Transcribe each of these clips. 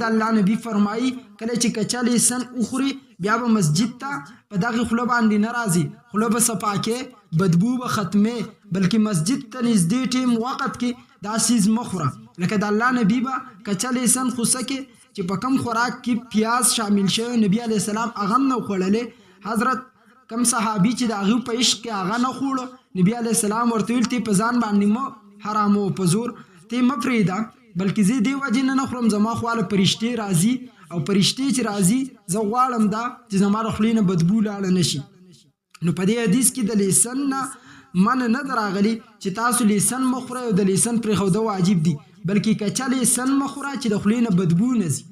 د الله نبی فرمایي کله چې کچالي سن اخوري بیا به مسجد ته په دغه خوله باندې نه راځي، خوله به صفا کې، بدبو به ختمې، بلکې مسجد ته نږدې ټیم وخت کې دا سیز مخوره. لکه د الله نبی به کچالي سن خوسه کې چې په کم خوراک کې پیاز شامل شوی نبی علیه السلام هغه هم نه خوړلې. حضرت کم صحابي چې د هغې په عشق کې هغه نه خوړو، نبی علیه السلام ورته ویل تی په ځان باندې مه حرامو، په زور تی مه پرېږده، بلکې زه دې وجې نه خورم زما خواله فرشتې راځي او فرشتې چې راځي زه غواړم دا چې زما د خولې نه بدبو لاړه نه شي. نو په دې حدیث کې د لیسن نه من نه ده راغلي چې تاسو لیسن مه خورئ او د لیسن پرېښوده واجب دي، بلکې کچا لیسن مه خوره چې د خولې نه بدبو نه ځي.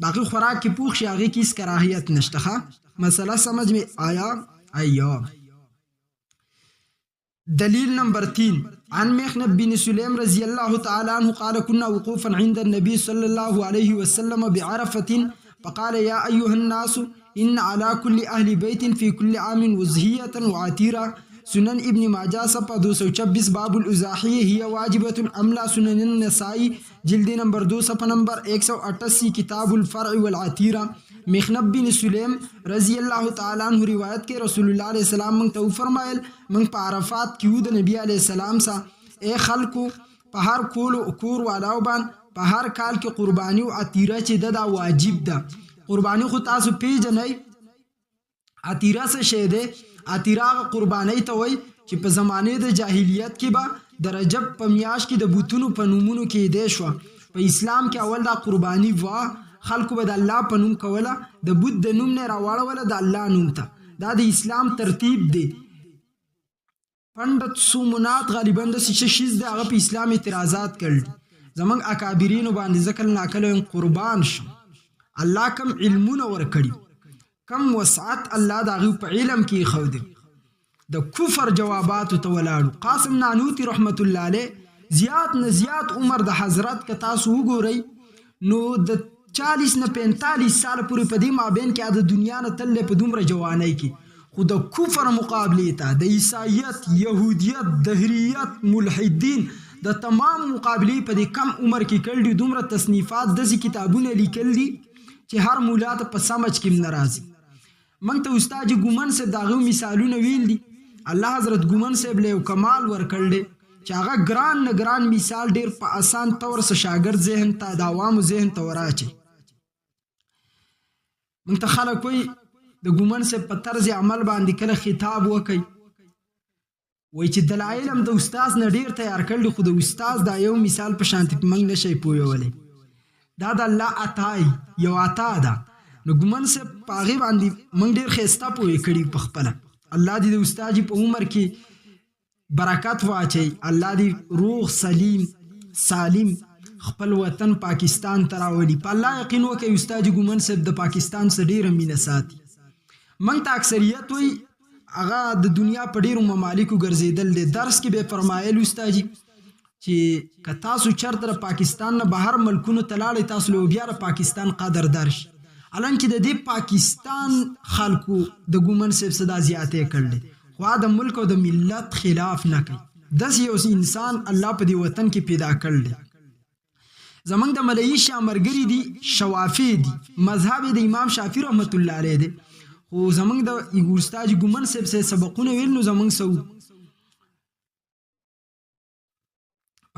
باقي خوراک کې پوښ شي هغې کې هېڅ کراهیت نشته. مسله سمجھ میں آیا؟ ایوه. دلیل نمبر 3 عن مخنب بن سليم رضي الله تعالى عنه قال كنا وقوفا عند النبي صلى الله عليه وسلم بعرفة فقال يا أيها الناس إن على كل أهل بيت في كل عام وزهية وعتيرة. سنن ابن ماجه صفحه 226 باب الأضاحية هي واجبة أم لا. سنن النسائی جلد نمبر 2 صفحه نمبر 188 کتاب الفرع والعتیرہ. مخنب بن سلیم رضی اللہ تعالی عنہ روایت کے رسول اللہ علیہ السلام منگ تو فرمائل منگ پا عرفات کیو د نبی علیہ السلام سا اے خلقو پا ہر کور والاو بان پا ہر کال کی قربانی و عتیرہ چی دا واجب دا. قربانی خود تاسو پی جنائی عتیرہ سے شیدے عتیرہ قربانی توئی چې په زمانه د جاهلیت کې به د رجب په میاشت کې د بوتونو په نومونو کې دی شوه. په اسلام کې اول دا قربانی وا خلکو به د الله په نوم کوله، د بت د نوم نه راواړوله د الله نوم ته. دا د اسلام ترتیب دی. پندت سومنات غالبا داسې شیز دی هغه په اسلام اعتراضات کړل. زمونږ اکابرینو باندې ځکه ناکله قربان شو. الله کم علمونه ورکړي، کم وسعت الله د هغې په علم کې ایښودی. د کفر جواباتو ته ولاړو. قاسم نانوتی رحمت الله علیه زیات نه زیات عمر د حضرت که تاسو وګورئ نو د 40 نه 45 سال پورې په دې مابین کې د دنیا نه تللی په دومره جوانۍ کې، خو د کفر مقابلې ته د عیسایت، یهودیت، دهریت، ملحدین د تمام مقابلې په دې کم عمر کې کړل دي. دومره تصنیفات داسې کتابونه لیکل دي چې هر مولا ته په سمج کې هم نه راځي. موږ ته استاد ګومن صاحب د هغې مثالونه ویل دي. الله حضرت ګومن صاحب له یو کمال ورکړل دی چې هغه ګران نه ګران مثال ډیر په اسان طور سره شاګرد ذهن ته د عوامو ذهن ته وراچي. موږ ته خلک وایي د ګومن صاحب په طرز عمل باندې کله خطاب وکړي وایي چې دلایل هم د استاز نه ډیر تیار کړل، خو د استاز دا یو مثال په شانتي موږ نشئ پوهولی. دا د الله عطا یو عطا ده. نو ګومن صاحب په هغې باندې موږ ډیر ښایسته پوهې کړي په خپله. الله دې د استاد په عمر کې برکت واچي. الله دې روغ سلیم سالم خپل وطن پاکستان ته راولي. په الله یقین وکړئ استاد ګومن صاحب د پاکستان سره ډیره مینه ساتي. موږ ته اکثریت وایي هغه د دنیا په ډیرو ممالکو ګرځېدل دی. درس کې به فرمایل استادجي چې که تاسو چېرته د پاکستان نه بهر ملکونو ته لاړئ تاسو له بیا د پاکستان قدردار شي. حالانکه د دې پاکستان خلکو د ګومن صاحب صدا زیاتې کړلې، خو د ملک او د ملت خلاف نه کوي. داسې یو انسان الله په دې وطن کې پیدا کړلی. زمونږ د ملایي شامرګري دي شوافی دي، مذهب د امام شافعي رحمت الله علیه دی، خو زمونږ د استاد ګومن صاحب سره سبقونه ویل نو زمونږ سو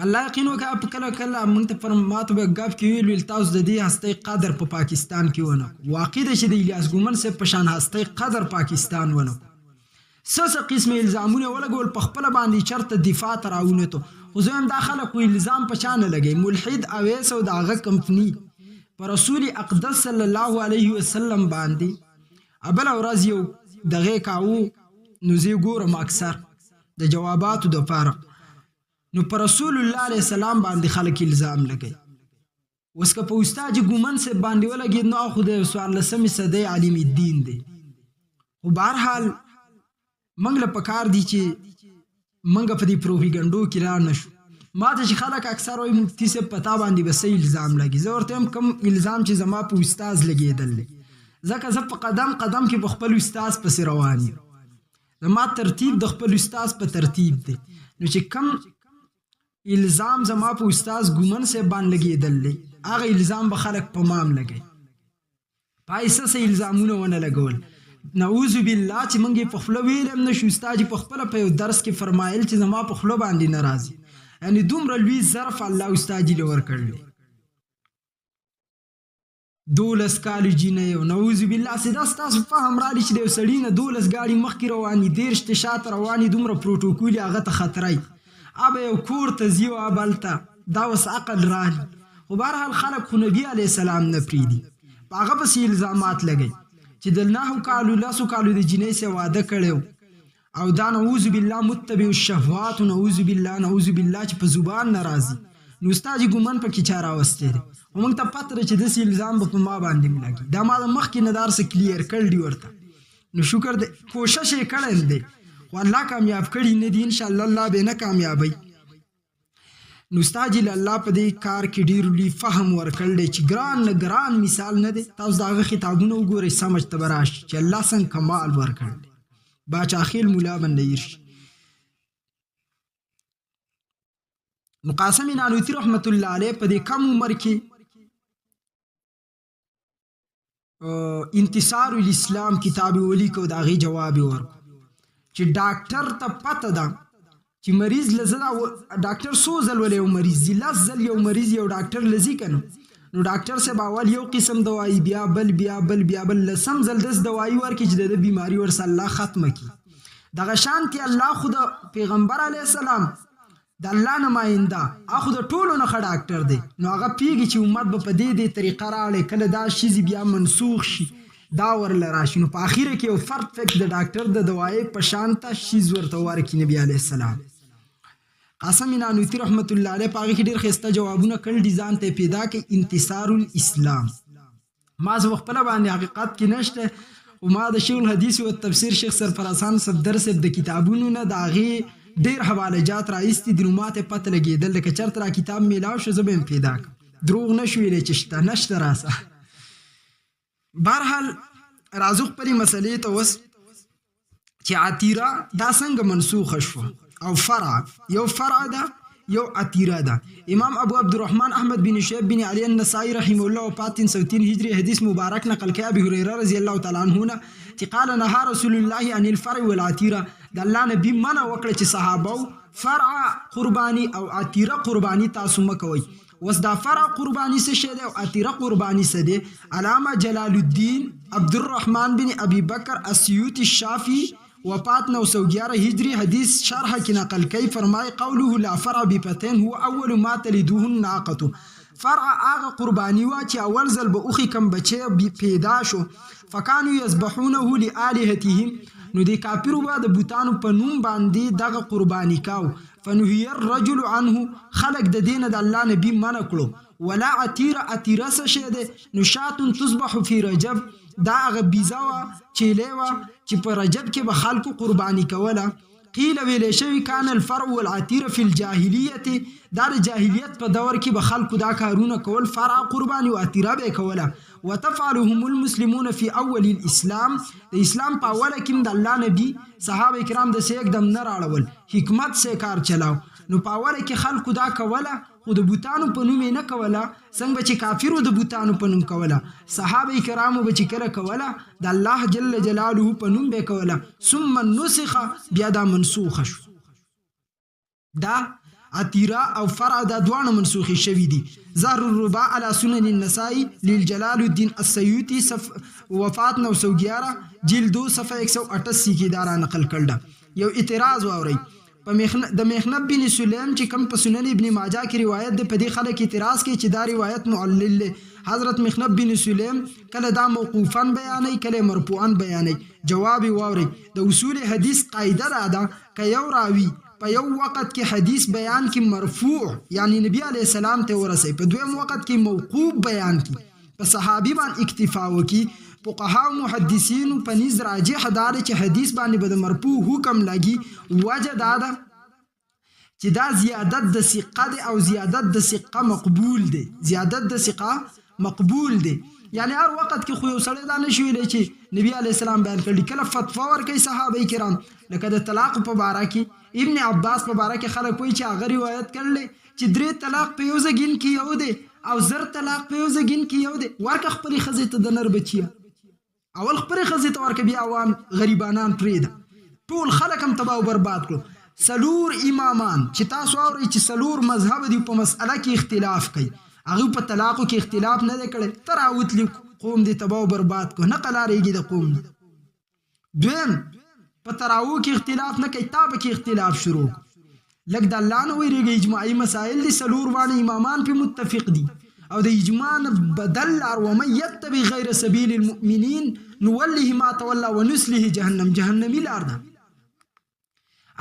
الله یقین وکړه. په کله کله موږ ته فرماتو به ګپ کې ویل تاسو د دې هستۍ قدر په پاکستان کې ونه کړو. واقع ده چې د الیاس ګومن صاحب په شان هستۍ قدر پاکستان ونه کړو. څه قسم الزامونه ولګول په خپله باندې چېرته دفاع ته راونتو. خو زه هم دا خلک الزام په چا نه لګوي. ملحد اویس او د هغه کمپني په رسول اقدس صلی الله علیه وسلم باندې بله ورځ یو دغې کاوه نو زه ګورم اکثر د جواباتو دپاره نو پر رسول الله علیه السلام باندې خلک الزام لګي. اوس که په استاد ګومن صاحب باندې ولګېد نو خو د 14مې صدۍ عالم الدین دی. خو بهرحال موږ له پکار دي چې موږ په دې پروپیګنډو کې را نه شو. ما ته چې خلک اکثر وایي مفتي صاحب په تا باندې به څه الزام لګي، زه ورته یم کوم الزام چې زما په استاز لګېدل دی، ځکه زه په قدم قدم کې په خپل استاز پسې روان یم. زما ترتیب د خپل استاز په ترتیب دی. نو چې کم الزام زما په استاز ګومن صاحب باندې لګېدل دی هغه الزام به خلک په مام لګي پایسه سه الزامونه ونه لګول نعوذ بالله چې موږ په خپل ویلم نشو استاد په خپل په یو درس کې فرمایل چې زما په خپل باندې ناراضي یعنی دومره لوی ظرف الله استاد له ور کړل 12 کال جنې او نعوذ بالله سیدا تاسو فهم را لې چې یو سړی نه 12 گاډي مخکې رواني دیرش ته شاته رواني دومره پروتوکول هغه ته خطرای اب یو کور ته زیو ابلتا دا وس عقل راځي خو بهرحال خلک خو نبی علی السلام نه پریدي هغه بس الزامات لګي چې د 9 کالو 10 کالو د جنې سره واده کړو او دا نعوذ بالله متبع الشهوات نعوذ بالله چې په زبان ناراضي نو استاد ګومن په کې چاره واستې او موږ ته پاتره چې د الزام په ما باندې ملګي دا ما مخکې ندار سره کلیر کړ دی ورته نو شکر دې کوشش یې کړل دی خو الله کامیاب کړي نه دي ان شاء الله الله به نه کامیابی نو استاد الله په دې کار کې ډیر لوی فهم ورکړل چې ګران مثال نه دی تاسو داغه خطابونه وګورئ سمجھ ته براش چې الله څنګه کمال ورکړل باچا خیل مولا باندې يرش نو قاسم نانوتی رحمت الله علیه په دې کم عمر کې انتصار الاسلام کتاب ولی کو داغي جواب ورکړ چې ډاکټر ته پته ده چې مریض لزدا ډاکټر سوزل ولې یو مریض لزل یو مریض یو ډاکټر لزی کنه نو ډاکټر سے باول یو قسم دوايي بیا بل لسم زل دس دوايي ورکې چې د بیماری ورس الله ختمه کی دغه شان کې الله خود پیغمبر علی السلام د الله نماینده اخو د ټولو نه ښه ډاکټر دی نو هغه پیږي چې امت به په دې طریقه راړي کله دا شی بیا منسوخ شي دا ورل راشي نو په اخیره کې یو پرفیکټ د ډاکټر د دوايي په شانته شی ورته ورکې نبی علی السلام قاسم نانوتی رحمت الله علیه پاغه کې ډیر خسته جوابونه کړل دي ځان ته پیدا کې انتصار الاسلام ما زه خپل باندې حقیقت کې نشته او ما د شیخ الحدیث او تفسیر شیخ سرفرازان صدر صاحب د کتابونو نه داغي ډیر حواله جات راایستي د نوماته پته لګیدل لکه چرته را کتاب میلاو شو زبم پیدا دروغ نشویل چې نشته راسه بهرحال رازق پرې مسلې ته وس چې عتیره دا څنګه منسوخ شو او فرع ده یو عتیره ده امام ابو عبدالرحمن احمد بن شعیب بن علی النسائی رحمه الله وفات 303 هجری حدیث مبارک نقل کړي ابي هريره رضی الله تعالی عنه چې قال نهى رسول الله عن الفرع والعتیره د الله نبی منع وکړه چې صحابه فرع قربانی او عتیره قربانی تاسو مکوئ وس دا فرع قربانی څه شه ده او عتیره قربانی څه ده علامه جلال الدین عبدالرحمن بن ابي بکر السیوطی الشافعی وفات 911 هجری حدیث شرح کی نقل کئی فرمائے قوله لا فرع بفتین هو اول ما تلدوه الناقه فرع آغا قربانی وا چې اول ځل به اوخی کم بچه پیدا شو فکانو یذبحونه لآلهتهم نو دی کافرو با د بوتانو په نوم باندې دغه قربانی کاو فنهی الرجل عنه خلق د دین د الله نبی منع کړو ولا عتیره څه شه ده نو شاتون تصبح فی رجب دا هغه بیزاوه چیلېوه چې په رجب کې به خلکو قربانی کوله قیل ویلی شوي کان الفرع والعتیره فی الجاهلیت دا د جاهلیت په دور کې به خلکو دا کارونه کول فرع قربانی او عتیره به کوله وتفعلهم المسلمون فی اول الاسلام د اسلام په اوله کې د الله نبی صحابه کرام د سیک دم نه راړول حکمت سے کار چلاو نو په اوله کې خلکو دا کوله خو د بوتانو په نوم نه کوله څنګه چې کافرو د بوتانو په نوم کوله صحابه کرامو به چې کله کوله د الله جل جلاله په نوم به کوله ثم نسخ بیا دا منسوخ شو دا عتیره او فرع دا دوانه منسوخي شوی دي زهر الرباع على سنن النسائی للجلال الدین السیوطی وفات 911 جلد 2 صفحه 188 کې دارا نقل کړل یو اعتراض واوري د مخنب بن سلیم چې کم په سنن ابن ماجه کې روایت ده په دې خلک اعتراض کوي چې دا روایت معلل حضرت مخنب بن سلیم کله دا موقوفا بیانې کله مرفوعا بیانې جواب واوري د اصول حدیث قاعده ده ک یو راوی په یو وخت کې حدیث بیان کې مرفوع یعنی نبی علی السلام ته ورسي په دویم وخت کې موقوف بیان کې په صحابي باندې اکتفا وکي فقها محدثین په نظر راجح دار چې حدیث باندې به مرفوع حکم لګي وجه دا ده چې دا زیادت د ثقه او زیادت د ثقه مقبول دي زیادت د ثقه مقبول دي یعنی هر وخت کې خو یو سړی دا نشي ویلی چې نبی علی السلام بیان کړي کله فتوا ورکړي صحابه کرام لکه د طلاق په باره کې ابن عباس په باره کې خلک وایي چې هغه روایت کړل چې 3 طلاق په یو ځګین کې یو دی او زر طلاق په یو ځګین کې یو دی ورکه خپلې ښځې ته د نر بچیه اول خپلې ښځې ته ورکه بیا عوام غریبانان پرېږده ټول خلک هم تباه او برباد کړو سلور امامان چې تاسو اورئ چې سلور مذهب دي په مسأله کې اختلاف کوي هغوی په طلاقو کې اختلاف نه دی کړی ته راوتلي قوم دې تباه او برباد کړو نه قلارېږي د قوم نه دویم په تراوو کې اختلاف نه کوي تا به کې اختلاف شروع لږ د الله نه ویرېږي اجماعي مسایل دي سلور باندې امامان پې متفق دي او د اجماع نه بدل لار ومن یتبع غیر سبیل المؤمنین نوله ما تولى ونسله جهنم جهنمي لار ده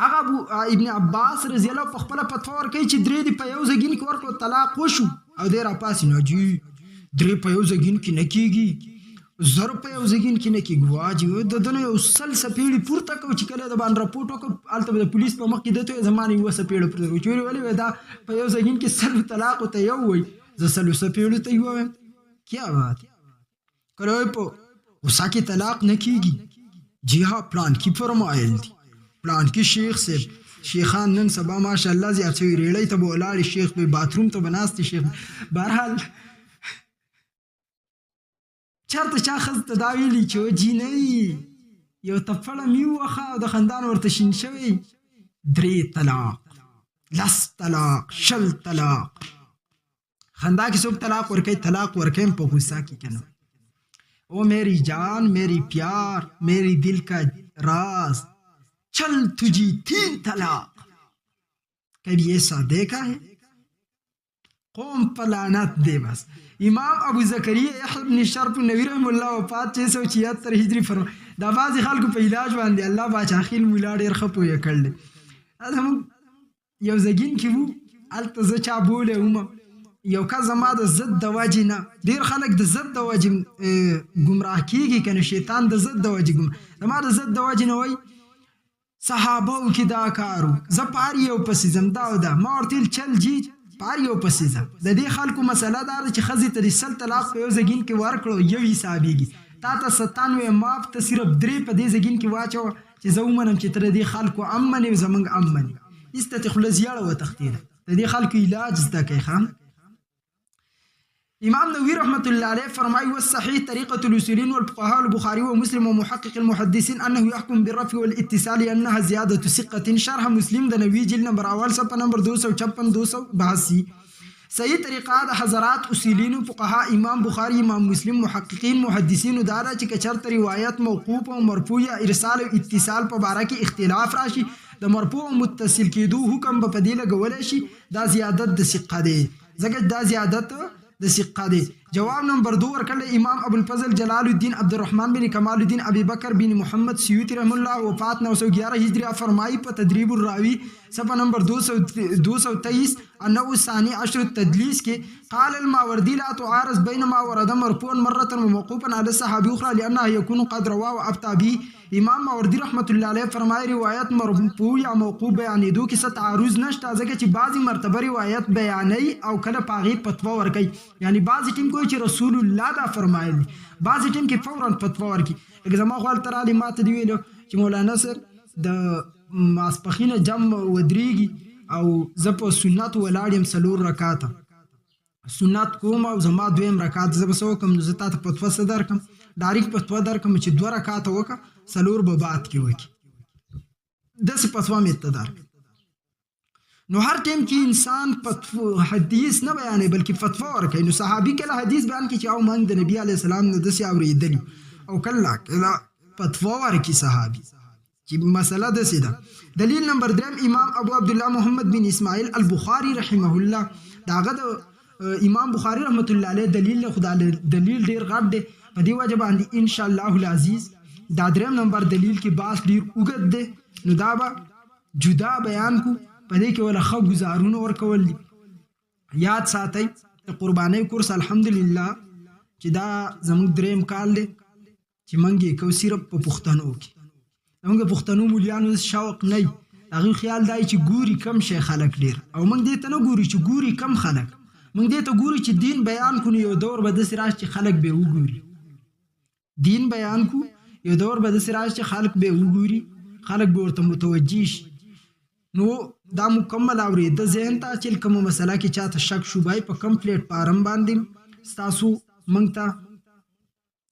هغه ابن عباس رضی الله په خپله فتوا ورکوي چې درې دې په یو ځګین کې ورکړو طلاق وشو او دی راپاسې نو جي درې په یو ځګین کې نه کېږي زر په یو ځګین کې نه کېږي واجب د ده نه یو سل څپېړې پورته کړو چې کله د باندې راپورټ وکړو هلته به د پولیس په مخ کې ده ته زما نه یوه څپېړه پورته کړو چې ولې دا په یو ځګین کې سلو طلاقو ته یو وایي زه سلو څپېړو ته یوه وایم کیا بات کله وایي په غصه کې طلاق نه کېږي جی ها پلان کې فرمایل دي پلان کې شیخ صاحب شیخان نن سبا ماشاءالله زیات شوي ریړۍ ته به ولاړې شیخ به باتروم ته به ناست شیخ بهرحال چېرته چا ښځې ته دا ویلي چې جي نه وي یو تپړه مې ووخه او د خندان ورته شین شوی 3 طلاق 10 طلاق 20 طلاق خندا کې څوک طلاق ورکوي طلاق ورکوي په غصه کې که نه او میری جان میری پیار میری دل کا راز چل تجھی 3 طلاق کبھی ایسا دیکھا ہے قوم پر لعنت دے بس امام ابو زکریہ یحیی بن شرف نبی رحم الله وفات 676 هجری فرما دا بعضې خلکو په علاج باندې الله باچاخیل مولا ډېر ښه پوهه کړل دا موږ یو ځګین کې وو هلته زه چا بولی وم یو کس زما د ضد د وجې نه ډېر خلک د ضد د وجې ګمراه کېږي که نه شیطان د ضد د وجې زما د ضد د وجې نه وایي صحابو کې دا کارو زه پار یو پسې ځم دا او دا ما ورته ویل چل جي پار یو پسې ځه د دې خلکو مسله دا ده چې ښځې ته د 100 طلاق په یو ځګین کې ورکړو یو حسابېږي تا ته 97 ماف ته صرف 3 په دې ځګین کې واچوه چې زه ومنم چې ته د دې خلکو ام منې زموږ ام منې ایسته ته خوله زیاړه وتښتېده د دې خلکو علاج زده کوي ښه امام نووي رحمة الله عليه فرمائي والصحيح طريقة الأصوليين والفقهاء البخاري ومسلم ومحقق المحدثين أنه يحكم بالرفع والاتصال لأنها زيادة ثقة شرح مسلم ده نووي جلد نمبر أول صفحة نمبر 256 282 صحیح طریقه د حضرات اصولین فقها امام بخاری امام مسلم محققین محدثین دارا چې کچرته روایت موقوف او مرفوع یا ارسال او اتصال په باره کې اختلاف راشي د مرفوع او متصل کېدو حکم په دې لګول شي دا زیادت د ثقه دی ځکه دا زیادت د ثقه دی جواب نمبر 2 ورکړل امام ابو الفضل جلال الدین عبد الرحمن بن کمال الدین ابی بکر بن محمد سیوطی رحم الله وفات 911 هجری فرمائی په تدریب الراوی صفحه نمبر 223 انه ثانی عشر التدلیس کې قال الماوردی لا تعارض بين ما ورد مرفوعا مره وموقوفا على الصحابي اخرى لانه يكون قد رواه ابتا به امام ماوردی رحمت الله علیه فرمایي روایت مرفوع یا موقوف بیانېدو کې څه تعارض نشته ځکه چې بعضی مرتبه روایت بیانوي او کله په هغې فتوا ورکوي یعنی بعضې ټیم کوي چې رسول الله دا فرمایل دي بعضې ټیم کې فورا فتوا ورکړي لکه زما خو هلته راغلي ما ته دې ویلو چې مولانا صاحب د ماسپښینه جم ودرېږي او زه په سنت ولاړ یم 4 رکاته سنت کوم او زما 2 رکات زه به څه وکړم نو زه تا ته فتوا څه درکړم ډایرکټ فتوا درکړم چې 2 رکاته وکړه 4 به بعد کې وکړي داسې فتوا مې ته درکړه نو هر ټیم کې انسان حدیث نه بیانوي بلکې فتوا ورکوي نو صحابي کله حدیث بیان کړي چې او موږ د نبي علیه السلام نه داسې اورېدلي او کله فتوا ورکړي صحابي چې مسله داسې ده دلیل نمبر 3 امام ابو عبدالله محمد بن اسماعیل البخاري رحمه الله د هغه د امام بخاري رحمت الله علیه دلیل خدا دلیل ډېر غټ دی په دې وجه باندې ان شاء الله العزیز دا 3 نمبر دلیل کې باس ډېر اوږد دی نو دا به جدا بیان کو په دې کې ولا ښه ګزارونه ورکول دي یاد ساتئ د قربانۍ کورس الحمدلله چې دا زموږ 3م کال دی چې موږ یې کوو صرف په پښتنو کې زموږ پښتنو مولیانو شوق نه وي هغوی خیال دا چې ګوري کم شی خلک ډېر او موږ دې ته نه ګوري چې ګوري کم خلک موږ دې ته ګوري چې دین بیان کړو یو دور به داسې راشي چې خلک به وګوري دین بیان کړو یو دور به داسې راشي چې خلک به وګوري خلک به ورته متوجه شي نو دا مکمل اورېده ذهن ته چې کومه مسله کې چاته شک شوبای په کم پلیټ فارم باندې ستاسو موږ ته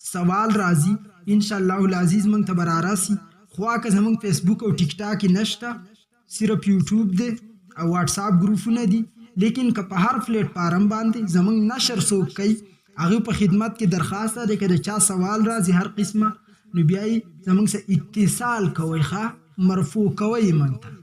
سوال راځي ان شاء الله العزیز موږ ته براره سي خو که زموږ فیسبوک او ټیک ټاک نشته صرف یوټیوب دی او واتس اپ ګروپونه دي لیکن که په هر پلیټ فارم باندې زموږ نشر څوک کوي هغه په خدمت کې درخواست ده که د چا سوال راځي هر قسمه نو بیا یې زموږ سره اتصال کوئ ښه مرفوع کوئ موږ ته